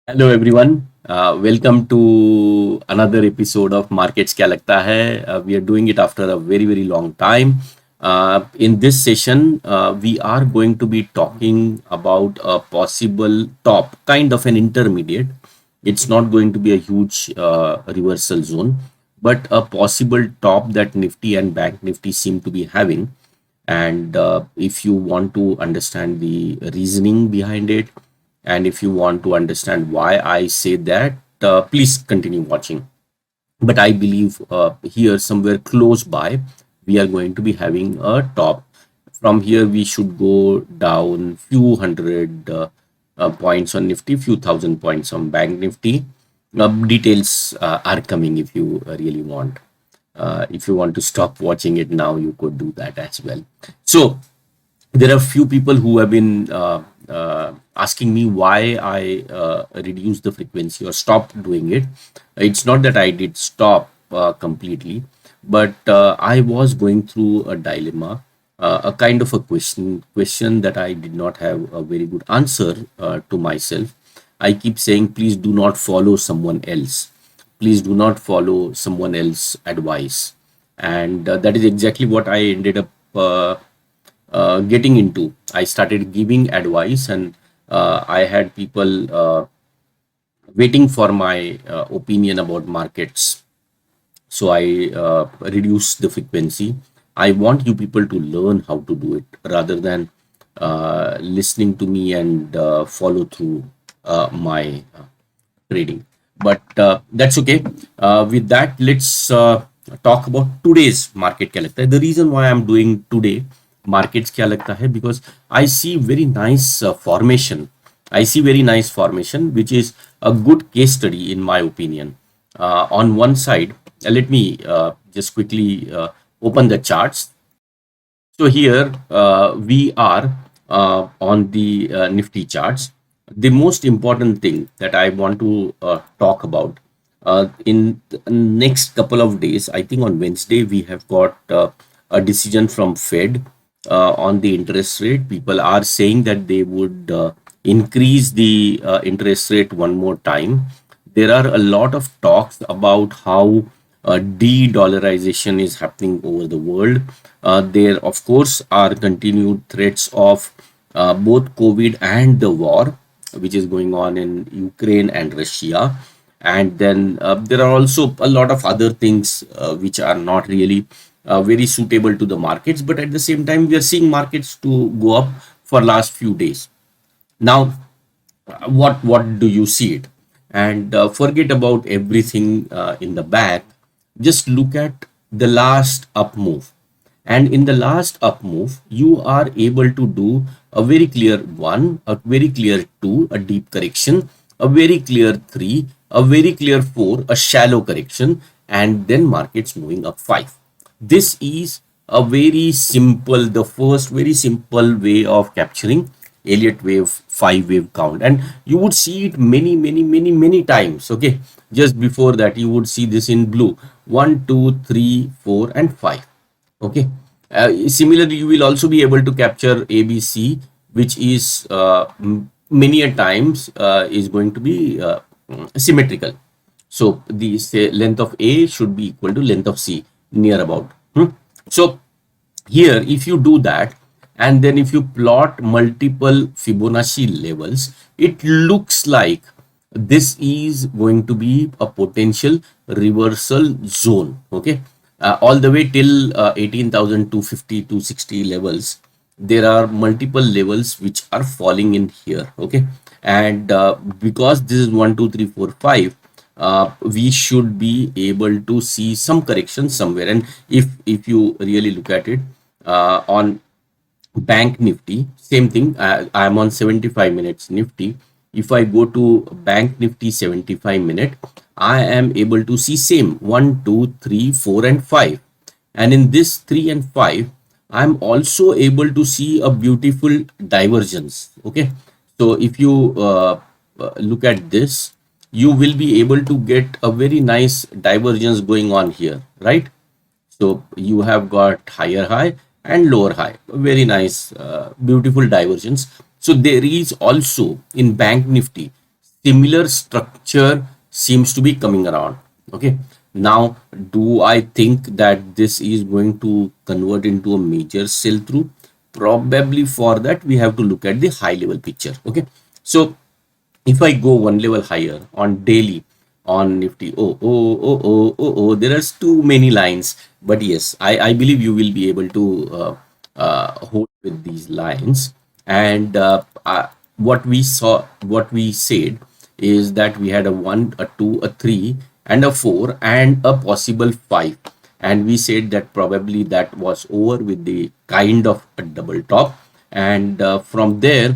Hello everyone. Welcome to another episode of Markets Kya Lagta Hai. We are doing it after a very long time. In this session, we are going to be talking about a possible top, kind of an intermediate. It's not going to be a huge reversal zone, but a possible top that Nifty and Bank Nifty seem to be having. And if you want to understand the reasoning behind it, and if you want to understand why I say that, please continue watching. But I believe here, somewhere close by, we are going to be having a top. From here, we should go down few hundred points on Nifty, few thousand points on Bank Nifty. Details are coming if you really want. If you want to stop watching it now, you could do that as well. So there are few people who have been asking me why I reduced the frequency or stopped doing it. It's not that I did stop completely, but I was going through a dilemma, a kind of a question that I did not have a very good answer to myself. I keep saying, please do not follow someone else. Please do not follow someone else advice. And that is exactly what I ended up getting into. I started giving advice, and I had people waiting for my opinion about markets. So I reduced the frequency. I want you people to learn how to do it rather than listening to me and follow through my trading. But that's okay. With that, let's talk about today's market kya lagta hai. The reason why I'm doing today markets kya lagta hai, because I see very nice formation. I see very nice formation, which is a good case study in my opinion. On one side, let me just quickly open the charts. So here we are on the Nifty charts. The most important thing that I want to talk about in the next couple of days, I think on Wednesday we have got a decision from Fed on the interest rate. People are saying that they would increase the interest rate one more time. There are a lot of talks about how de-dollarization is happening over the world. There, of course, are continued threats of both COVID and the war, which is going on in Ukraine and Russia. And then there are also a lot of other things which are not really very suitable to the markets. But at the same time, we are seeing markets to go up for last few days. Now, what do you see it? And forget about everything in the back. Just look at the last up move, and in the last up move you are able to do a very clear one, a very clear two, a deep correction, a very clear three, a very clear four, a shallow correction, and then markets moving up five. This is a very simple, the first very simple way of capturing Elliott wave, five wave count, and you would see it many times. Okay, just before that you would see this in blue: one, two, three, four, and five. Okay, similarly you will also be able to capture ABC, which is many a times is going to be symmetrical. So the say length of A should be equal to length of C, near about. So here, if you do that, and then if you plot multiple Fibonacci levels, it looks like this is going to be a potential reversal zone. Okay, all the way till 18,250 260 levels, there are multiple levels which are falling in here. Okay, and because this is 1 2 3 4 5, we should be able to see some correction somewhere. And if you really look at it on Bank Nifty, same thing. I am on 75 minutes Nifty. If I go to Bank Nifty 75 minute, I am able to see same 1 2 3 4 and 5. And in this 3 and 5, I'm also able to see a beautiful divergence. Okay, so if you look at this, you will be able to get a very nice divergence going on here, right? So you have got higher high and lower high, very nice, beautiful divergence. So there is also in Bank Nifty similar structure seems to be coming around. Okay, now do I think that this is going to convert into a major sell through? Probably. For that we have to look at the high level picture. Okay, so if I go one level higher on daily on Nifty, there are too many lines. But yes, I believe you will be able to hold with these lines. And what we saw, what we said is that we had a 1, a 2, a 3, and a 4, and a possible 5. And we said that probably that was over with the kind of a double top. And from there,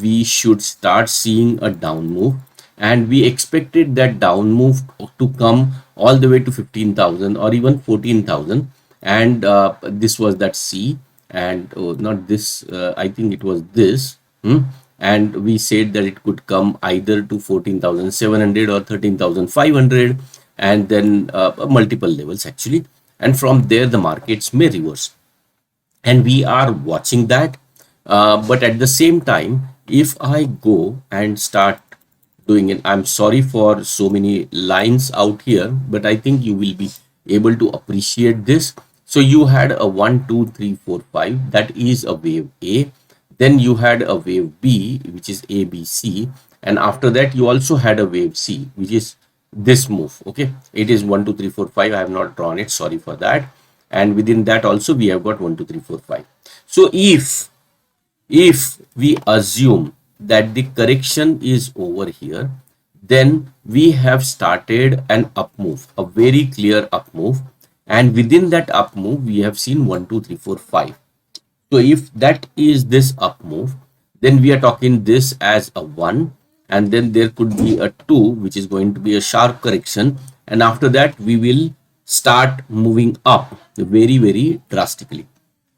we should start seeing a down move. And we expected that down move to come all the way to 15,000 or even 14,000. And this was that C. And not this, I think it was this. And we said that it could come either to 14,700 or 13,500, and then multiple levels actually. And from there the markets may reverse, and we are watching that. But at the same time, if I go and start doing it, I'm sorry for so many lines out here, but I think you will be able to appreciate this. So you had a 1, 2, 3, 4, 5, that is a wave A. Then you had a wave B, which is ABC, and after that you also had a wave C, which is this move. Okay, it is 1, 2, 3, 4, 5. I have not drawn it, sorry for that. And within that also we have got 1, 2, 3, 4, 5. So if we assume that the correction is over here, then we have started an up move, a very clear up move. And within that up move we have seen 1, 2, 3, 4, 5. So if that is this up move, then we are talking this as a 1, and then there could be a 2, which is going to be a sharp correction. And after that we will start moving up very drastically.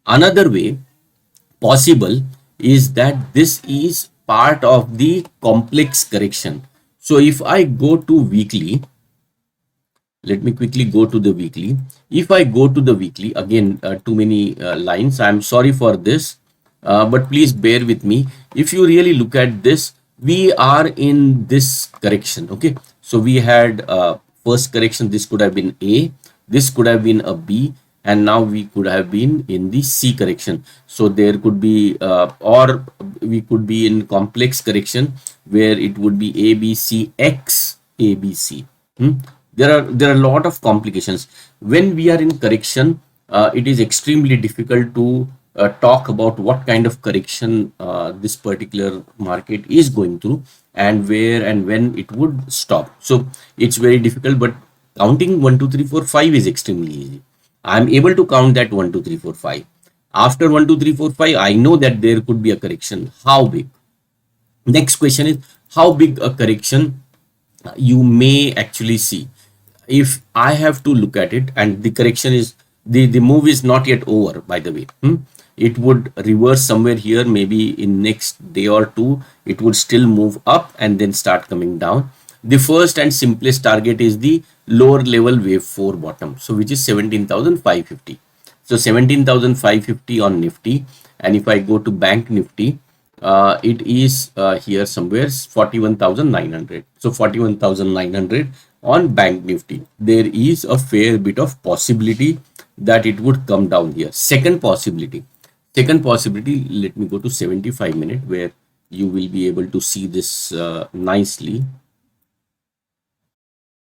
Another way possible is that this is part of the complex correction. So if I go to weekly, let me quickly go to the weekly. If I go to the weekly, again, too many lines, I'm sorry for this, but please bear with me. If you really look at this, we are in this correction. Okay, so we had first correction, this could have been A, this could have been a B, and now we could have been in the C correction. So there could be or we could be in complex correction where it would be ABCX ABC. There are a lot of complications when we are in correction. It is extremely difficult to talk about what kind of correction this particular market is going through, and where and when it would stop. So it's very difficult, but counting 1, 2, 3, 4, 5 is extremely easy. I'm able to count that 1, 2, 3, 4, 5. After 1, 2, 3, 4, 5, I know that there could be a correction. How big? Next question is, how big a correction you may actually see. If I have to look at it, and the correction is, the move is not yet over, by the way. It would reverse somewhere here, maybe in next day or two. It would still move up and then start coming down. The first and simplest target is the lower level wave 4 bottom, so which is 17,550. So 17,550 on Nifty. And if I go to Bank Nifty, it is here somewhere 41,900. So 41,900 on Bank Nifty. There is a fair bit of possibility that it would come down here. Second possibility, let me go to 75 minute where you will be able to see this nicely.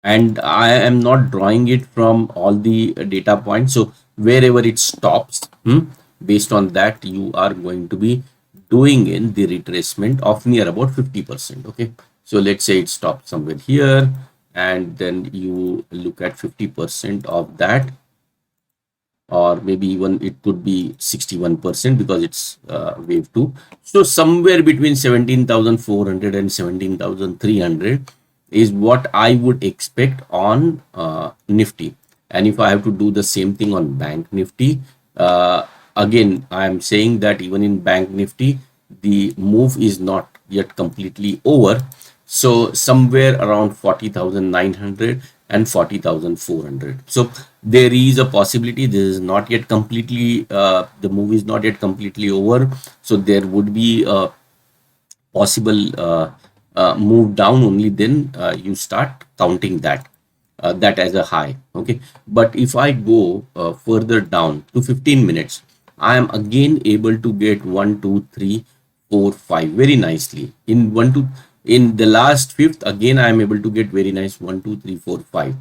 And I am not drawing it from all the data points. So wherever it stops, based on that, you are going to be doing in the retracement of near about 50%. Okay, so let's say it stopped somewhere here, and then you look at 50% of that, or maybe even it could be 61% because it's wave 2. So somewhere between 17,400 and 17,300 is what I would expect on Nifty. And if I have to do the same thing on Bank Nifty, again I am saying that even in Bank Nifty the move is not yet completely over. So somewhere around 40,900 and 40,400. So there is a possibility this is not yet completely the move is not yet completely over. So there would be a possible move down only, then you start counting that as a high. Okay, but if I go further down to 15 minutes, I am again able to get 1 2 3 4 5 very nicely. In the last fifth, again I am able to get very nice 1 2 3 4 5.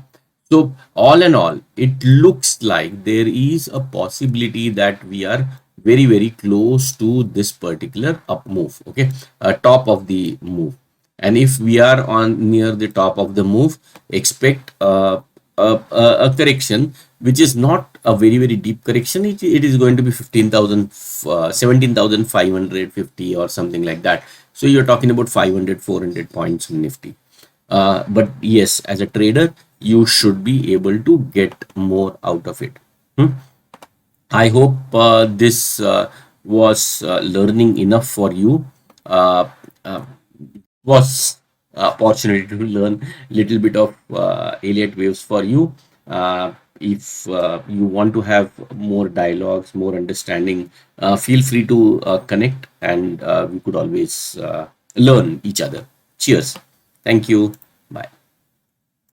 So all in all, it looks like there is a possibility that we are very close to this particular up move. Okay, top of the move. And if we are on near the top of the move, expect a correction which is not a very deep correction. It is going to be 15,000, 17,550 or something like that. So you're talking about 500, 400 points in Nifty. But yes, as a trader, you should be able to get more out of it. I hope this was learning enough for you. Uh, uh, was opportunity to learn little bit of Elliott waves for you. If you want to have more dialogues, more understanding, feel free to connect, and we could always learn each other. Cheers. Thank you. Bye.